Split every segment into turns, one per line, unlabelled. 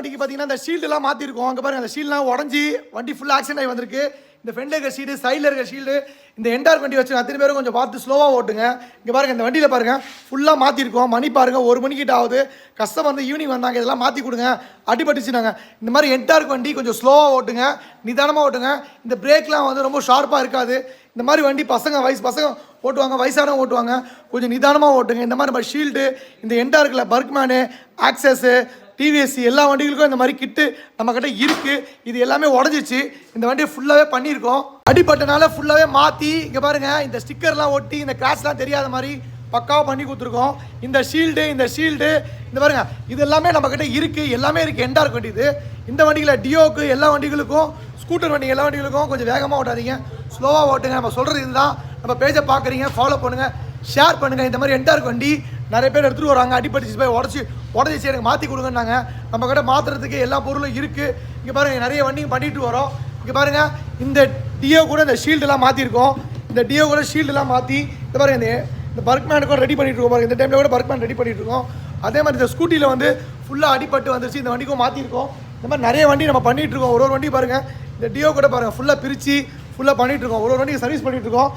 வண்டிக்கு பார்த்தீங்கன்னா இந்த ஷீல்டெல்லாம் மாற்றிருக்கோம். அங்கே பாருங்கள், அந்த ஷீல்டெலாம் உடஞ்சி வண்டி ஃபுல்லாக ஆக்சிடென்ட் ஆகி வந்திருக்கு. இந்த ஃப்ரெண்டில் இருக்க ஷீல்டு, சைடில் இருக்க ஷீல்டு, இந்த என்டார் வண்டி வச்சு அத்தனை பேரும் கொஞ்சம் பார்த்து ஸ்லோவாக ஓட்டுங்க. இங்கே பாருங்கள், இந்த வண்டியில் பாருங்கள் ஃபுல்லாக மாற்றிருக்கோம். மணி பாருங்கள் 1 மணிக்கிட்ட ஆகுது. கஸ்டமர் வந்து ஈவினிங் வந்தாங்க, இதெல்லாம் மாற்றி கொடுங்க, அடிபட்டுச்சுனாங்க. இந்த மாதிரி என்டார் வண்டி கொஞ்சம் ஸ்லோவாக ஓட்டுங்க, நிதானமாக ஓட்டுங்க. இந்த பிரேக்லாம் வந்து ரொம்ப ஷார்ப்பாக இருக்காது. இந்த மாதிரி வண்டி வயசு பசங்க ஓட்டுவாங்க, வயசானவங்க ஓட்டுவாங்க, கொஞ்சம் நிதானமாக ஓட்டுங்க. இந்த மாதிரி நம்ம ஷீல்டு, இந்த என்டார்க்கில் பர்க்மேனு, ஆக்சஸு, டிவிஎஸ் எல்லா வண்டிகளுக்கும் இந்த மாதிரி கிட்டு நம்மக்கிட்ட இருக்குது. இது எல்லாமே உடஞ்சிச்சு. இந்த வண்டியை ஃபுல்லாகவே பண்ணியிருக்கோம். அடிப்பட்டனால ஃபுல்லாகவே மாற்றி இங்கே பாருங்கள், இந்த ஸ்டிக்கர்லாம் ஒட்டி இந்த கிராஷ்லாம் தெரியாத மாதிரி பக்காவாக பண்ணி கொடுத்துருக்கோம். இந்த ஷீல்டு இந்த பாருங்கள், இது எல்லாமே நம்மக்கிட்ட இருக்குது. எல்லாமே இருக்குது. என்டார்க் வண்டி இது. இந்த வண்டிகளை டியோக்கு எல்லா வண்டிகளுக்கும், ஸ்கூட்டர் வண்டி எல்லா வண்டிகளுக்கும் கொஞ்சம் வேகமாக ஓட்டாதீங்க, ஸ்லோவாக ஓட்டுங்க. நம்ம சொல்கிறது இதுதான். நம்ம பேஜை பார்க்குறீங்க, ஃபாலோ பண்ணுங்கள், ஷேர் பண்ணுங்கள். இந்த மாதிரி என்டார்க் வண்டி நிறைய பேர் எடுத்துகிட்டு வராங்க, அடிப்பட்டுச்சு போய் உடஞ்சிச்சு எனக்கு மாற்றி கொடுங்கன்னாங்க. நம்ம கிட்ட மாற்றுறதுக்கு எல்லா பொருளும் இருக்குது. இங்கே பாருங்கள், நிறைய வண்டிங்க பண்ணிட்டு வரோம். இங்கே பாருங்கள், இந்த டியோ கூட இந்த ஷீல்டெல்லாம் மாற்றிருக்கோம். இந்த டியோ கூட ஷீல்டெல்லாம் மாற்றி இந்த பாருங்கள், இந்த பர்க்மேனுக்கும் ரெடி பண்ணிட்டு இருக்கோம். பாருங்கள், இந்த டைமில் கூட பர்க்மேன் ரெடி பண்ணிட்டு இருக்கோம். அதே மாதிரி இந்த ஸ்கூட்டியில் வந்து ஃபுல்லாக அடிப்பட்டு வந்துருச்சு. இந்த வண்டிக்கும் மாற்றிருக்கோம். இந்த மாதிரி நிறைய வண்டி நம்ம பண்ணிகிட்டு இருக்கோம். ஒரு வண்டி பாருங்கள், இந்த டியோ கூட பாருங்கள் ஃபுல்லாக பிரித்து ஃபுல்லாக பண்ணிகிட்டு இருக்கோம். ஒரு வண்டிக்கு சர்வீஸ் பண்ணிகிட்டு இருக்கோம்.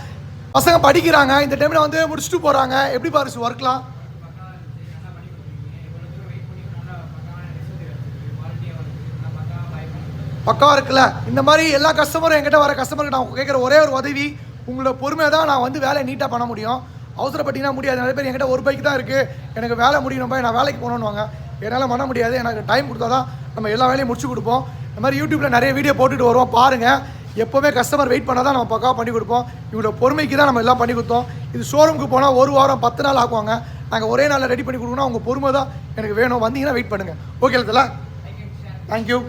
பசங்க படிக்கிறாங்க, இந்த டைமில் வந்து முடிச்சுட்டு போகிறாங்க. எப்படி பாருச்சு ஒர்க்லாம் பக்காவாக இருக்குல்ல. இந்த மாதிரி எல்லா கஸ்டமரும் என்கிட்ட வர கஸ்டமருக்கு நான் கேட்குற ஒரே ஒரு உதவி, உங்களோட பொறுமையாக தான் நான் வந்து வேலையை நீட்டாக பண்ண முடியும். அவசரப்பட்டிங்கன்னா முடியாது. நிறைய பேர் என்கிட்ட ஒரு பைக் தான் இருக்குது, எனக்கு வேலை முடியணும் போய் நான் வேலைக்கு போகணுன்னுவாங்க. என்னால் பண்ண முடியாது. எனக்கு டைம் கொடுத்தா தான் நம்ம எல்லா வேலையும் முடிச்சு கொடுப்போம். இந்த மாதிரி யூடியூப்பில் நிறைய வீடியோ போட்டுட்டு வருவோம், பாருங்கள். எப்போவுமே கஸ்டமர் வெயிட் பண்ணால் தான் நம்ம பக்காவாக பண்ணி கொடுப்போம். இவங்களோட பொறுமைக்கு தான் நம்ம எல்லாம் பண்ணி கொடுத்தோம். இது ஷோரூமுக்கு போனால் 1 வாரம் 10 நாள் ஆக்குவாங்க. நாங்கள் ஒரே நாளில் ரெடி பண்ணி கொடுக்கணும். உங்கள் பொறுமை தான் எனக்கு வேணும். வந்தீங்கன்னா வெயிட் பண்ணுங்கள். ஓகே இல்லை, தேங்க்யூ.